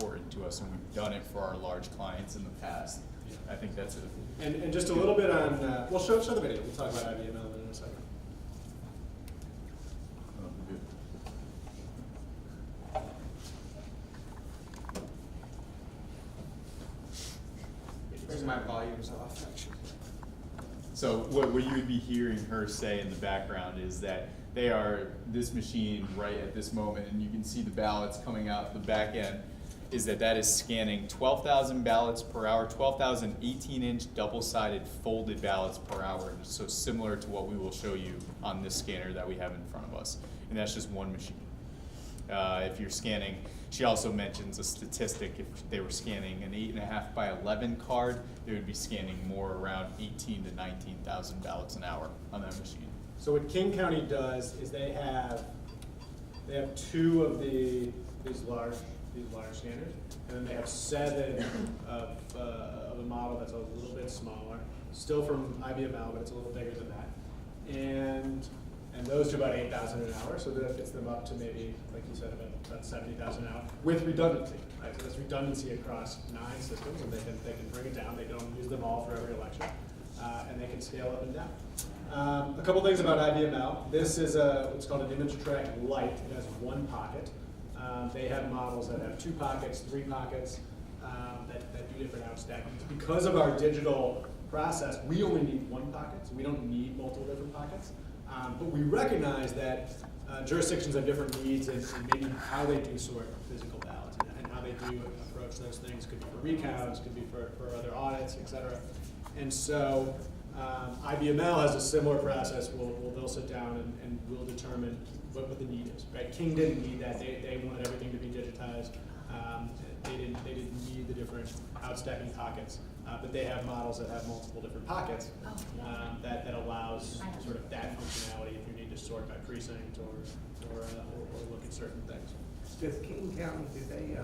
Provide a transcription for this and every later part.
important to us, and we've done it for our large clients in the past. I think that's it. And just a little bit on, well, show the video. We'll talk about IBML in a second. Bring my volumes off. So what you would be hearing her say in the background is that they are, this machine right at this moment, and you can see the ballots coming out the back end, is that is scanning 12,000 ballots per hour, 12,000 18-inch double-sided folded ballots per hour. So similar to what we will show you on this scanner that we have in front of us. And that's just one machine. If you're scanning, she also mentions a statistic, if they were scanning an 8.5 by 11 card, they would be scanning more around 18 to 19,000 ballots an hour on that machine. So what King County does is they have two of these large scanners, and then they have 7 of a model that's a little bit smaller, still from IBML, but it's a little bigger than that. And those do about 8,000 an hour, so that gets them up to maybe, like you said, about 70,000 an hour with redundancy. Right? So that's redundancy across 9 systems, and they can bring it down. They don't use them all for every election, and they can scale up and down. A couple things about IBML. This is what's called an image track light. It has 1 pocket. They have models that have 2 pockets, 3 pockets, that do different outstackings. Because of our digital process, we only need 1 pocket, so we don't need multiple different pockets. But we recognize that jurisdictions have different needs and maybe how they do sort physical ballots and how they do approach those things. Could be for recounts, could be for other audits, et cetera. And so IBML has a similar process. They'll sit down and we'll determine what the need is. Right? King didn't need that. They wanted everything to be digitized. They didn't need the different outstacking pockets. But they have models that have multiple different pockets that allows sort of that functionality if you need to sort by precinct or look at certain things. Does King County, do they,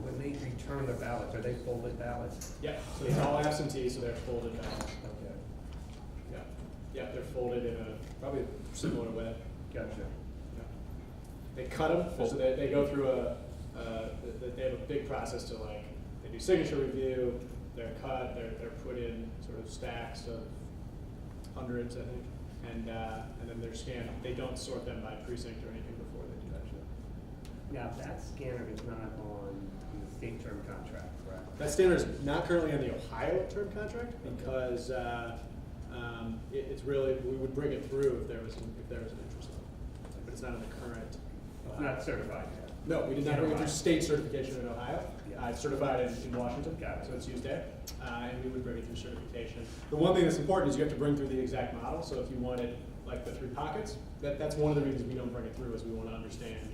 when they return their ballots, are they folded ballots? Yeah, so it's all absentee, so they're folded ballots. Okay. Yeah, they're folded in a probably similar way. Gotcha. Yeah. They cut them, so they go through they have a big process to they do signature review, they're cut, they're put in sort of stacks of hundreds, I think, and then they're scanned. They don't sort them by precinct or anything before they do that shit. Now, that scanner is not on the state term contract, correct? That standard is not currently on the Ohio term contract because it's really, we would bring it through if there was an interest level, but it's not in the current. It's not certified yet. No, we did not bring it through state certification in Ohio. Yeah. It's certified in Washington, Got it. so it's used there, and we would bring it through certification. The one thing that's important is you have to bring through the exact model. So if you wanted like the 3 pockets, that's one of the reasons we don't bring it through is we want to understand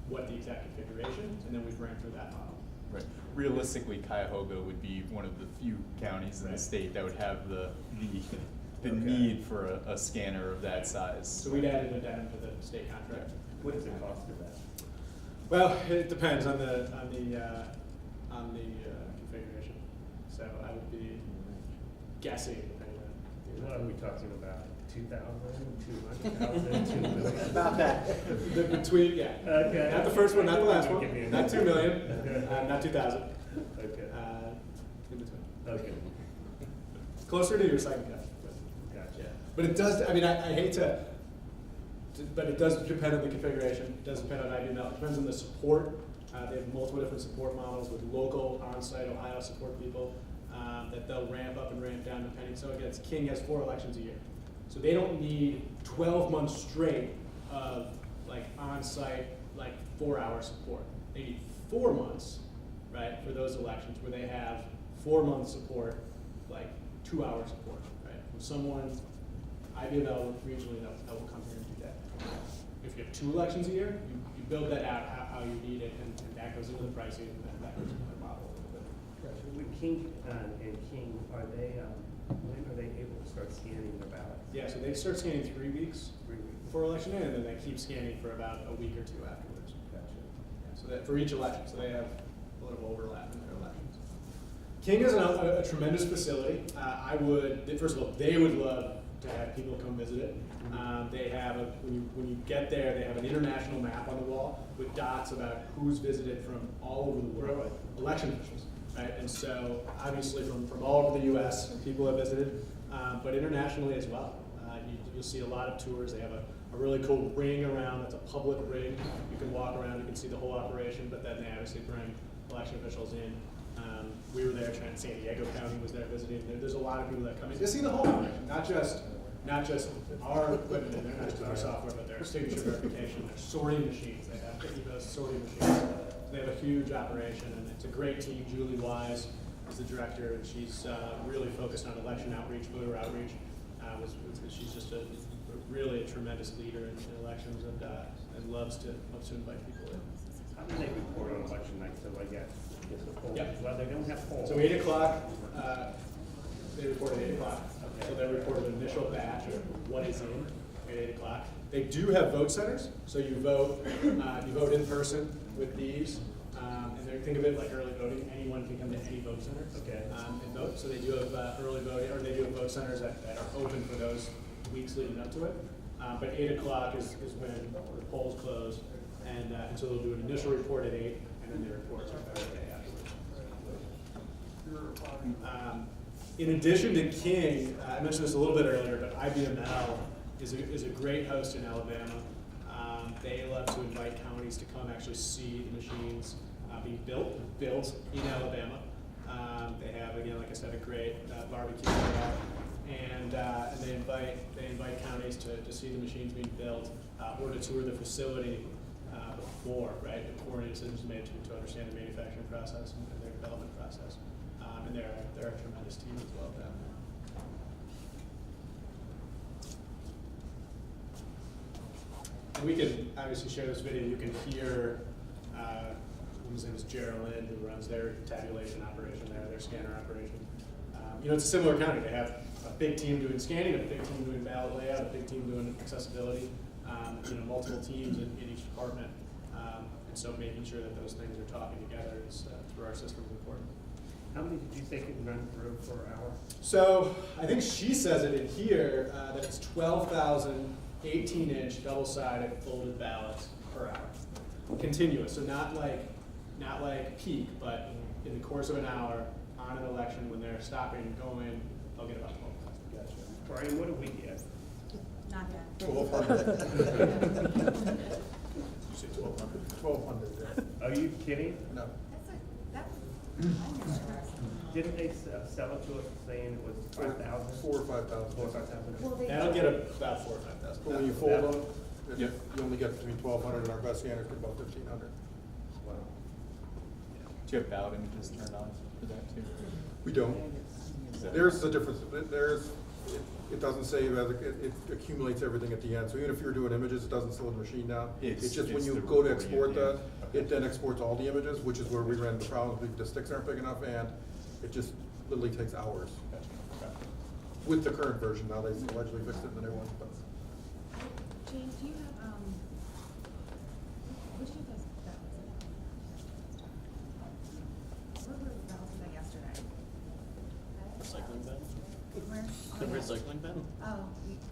what the exact configuration is, and then we bring through that model. Right. Realistically, Cuyahoga would be one of the few counties in the state that would have the need for a scanner of that size. So we'd add an addendum to the state contract. What is the cost of that? Well, it depends on the configuration. So I would be guessing depending on. What are we talking about? 2,000, 200,000, 2 million? About that. Between, yeah. Okay. Not the first one, not the last Give one. me a Not 2 number. million, not 2,000. Okay. In between. Okay. Closer to your second guess. Gotcha. Yeah. But it does, I mean, I hate to, but it does depend on the configuration. It does depend on IBML. It depends on the support. They have multiple different support models with local, on-site Ohio support people that they'll ramp up and ramp down depending. So again, King has 4 elections a year. So they don't need 12 months straight of on-site 4-hour support. They need 4 months, right, for those elections where they have 4 months support, 2-hour support, right? From someone, IBML regionally that will come here and do that. If you have 2 elections a year, you build that out how you need it, and that goes into the pricing, and then that goes into the model a little bit. With King and King, when are they able to start scanning their ballots? Yeah, so they start scanning 3 weeks 3 weeks. before election day, and then they keep scanning for about a week or 2 afterwards. Gotcha. Yeah, so that for each election, so they have a little overlap in their elections. King is a tremendous facility. First of all, they would love to have people come visit it. They have when you get there, they have an international map on the wall with dots about who's visited from all over the world. A election officials, right? And so obviously from all over the US, people have visited, but internationally as well. You'll see a lot of tours. They have a really cool ring around, that's a public ring. You can walk around, you can see the whole operation, but then they obviously bring election officials in. We were there, San Diego County was there visiting. There's a lot of people that come in to see the whole operation, not just our equipment in there, not just our software, but their signature verification, their sorting machines. They have 50 of those sorting machines. They have a huge operation, and it's a great team. Julie Wise is the director, and she's really focused on election outreach, voter outreach. She's just really a tremendous leader in elections, and loves to invite people in. How do they report on election night? So I guess the polls. Yep. Well, they don't have polls. So 8 o'clock, they report at 8 o'clock. So they report an initial batch of what is in at 8 o'clock. They do have vote centers, so you vote in person with these. Think of it like early voting. Anyone can come to any vote center and vote. So they do have early voting, or they do have vote centers that are open for those weeks leading up to it. But 8 o'clock is when the polls close, and so they'll do an initial report at 8, and then they report on the day afterwards. In addition to King, I mentioned this a little bit earlier, but IBML is a great host in Alabama. They love to invite counties to come actually see the machines being built in Alabama. They have, again, like I said, a great barbecue area, and they invite counties to see the machines being built or to tour the facility before, right? Before any decisions are made to understand the manufacturing process and their development process. And they're a tremendous team as well down there. And we can obviously share this video. You can hear, his name is Geraldine, who runs their tabulation operation there, their scanner operation. It's a similar county. They have a big team doing scanning, a big team doing ballot layout, a big team doing accessibility, multiple teams in each department. And so making sure that those things are talking together is, through our system is important. How many did you say could run through per hour? So I think she says it in here that it's 12,000 18-inch double-sided folded ballots per hour, continuous. So not like peak, but in the course of an hour on an election when they're stopping and going, they'll get about 12,000. Gotcha. Brian, what do we get? Not that. 1,200. You say 1,200? 1,200. Are you kidding? No. Didn't they sell it to us saying it was 5,000? 4,000 or 5,000. 4,000 or 5,000? Well, they That'll get about 4,000 or 5,000. But when you fold them, Yep. you only get between 1,200 and our best scanners get about 1,500. Wow. Do you have ballot images turned on for that too? We don't. Is that- There's a difference. It doesn't say it accumulates everything at the end. So even if you're doing images, it doesn't slow the machine down. It's just when it's you the go to recording export at the that, end. Okay. it then exports all the images, which is where we ran into problems. The sticks aren't big enough, and it just literally takes hours. Gotcha. Okay. With the current version, now they allegedly fixed it in the new one. But James, do you have, which of those ballots? Where were the ballots that yesterday? Recycling bin? Where? The recycling bin? Oh,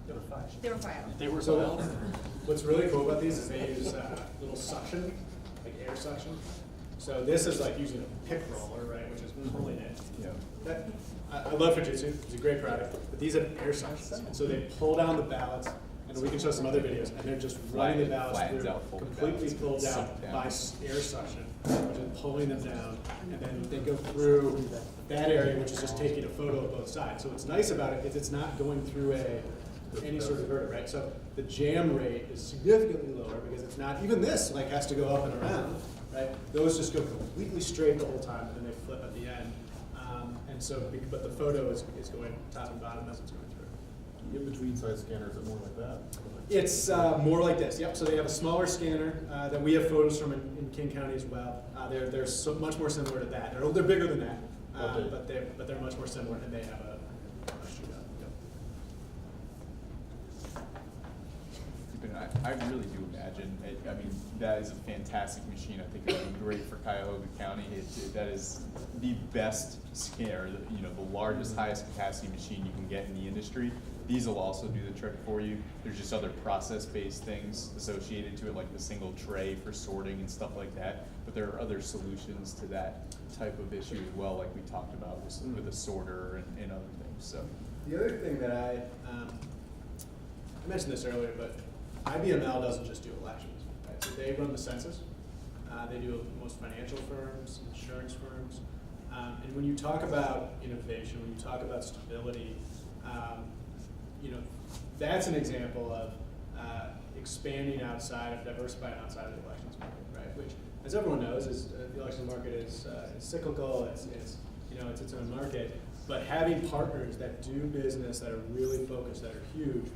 There were 5. they were filed. They were So filed. what's really cool about these is they use little suction, like air suction. So this is like using a pick roller, right, which is pulling it. Yeah. I love Fujitsu, it's a great product, but these have air suction. And so they pull down the ballots, and we can show some other videos, and they're just running the ballots Flattens through, out folded completely ballots, pulled down sucked down. by air suction, which is pulling them down. And then they go through that area, which is just taking a photo of both sides. So what's nice about it is it's not going through any sort of verter, right? So the jam rate is significantly lower because it's not, even this like has to go up and around, right? Those just go completely straight the whole time, and then they flip at the end. And so, but the photo is going top and bottom as it's going through. in between size scanners are more like that. It's more like this, yep. So they have a smaller scanner that we have photos from in King County as well. They're so much more similar to that. They're bigger than that, Okay. but they're much more similar, and they have a shootout. Yep. I really do imagine, I mean, that is a fantastic machine. I think it would be great for Cuyahoga County. That is the best scanner, the largest, highest capacity machine you can get in the industry. these will also do the trick for you. There's just other process-based things associated to it, like the single tray for sorting and stuff like that. But there are other solutions to that type of issue as well, like we talked about with a sorter and other things, so. The other thing that I mentioned this earlier, but IBML doesn't just do elections, right? So they run the census. They do most financial firms, insurance firms. And when you talk about innovation, when you talk about stability, that's an example of expanding outside of, diversifying outside of the elections market, right? Which, as everyone knows, is the elections market is cyclical. It's its own market. But having partners that do business that are really focused, that are huge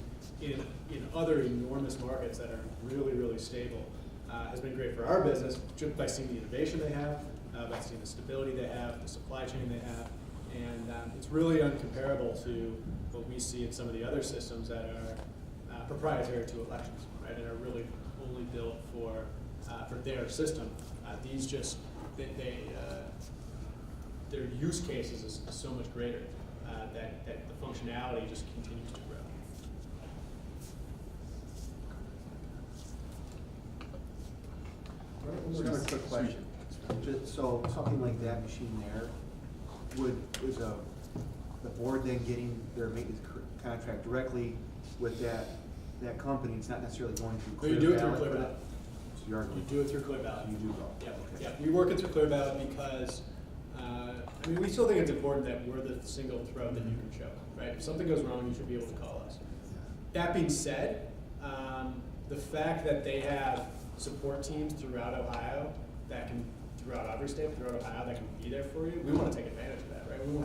in other enormous markets that are really, really stable, has been great for our business just by seeing the innovation they have, by seeing the stability they have, the supply chain they have, and it's really uncomparable to what we see in some of the other systems that are proprietary to elections, right, and are really only built for their system. These just their use cases is so much greater that the functionality just continues to grow. Just a quick question. So something like that machine there, is the board then getting their maintenance contract directly with that company? It's not necessarily going through No, you do it through ClearBallot for ClearBallot. that? So you are You do it through ClearBallot. You do both? Yep, Okay. yep. We work it through ClearBallot because, we still think it's important that we're the single throat that you can show, right? If something goes wrong, you should be able to call us. That being said, the fact that they have support teams throughout Ohio throughout every state, throughout Ohio, that can be there for you, we want to take advantage of that, right? We want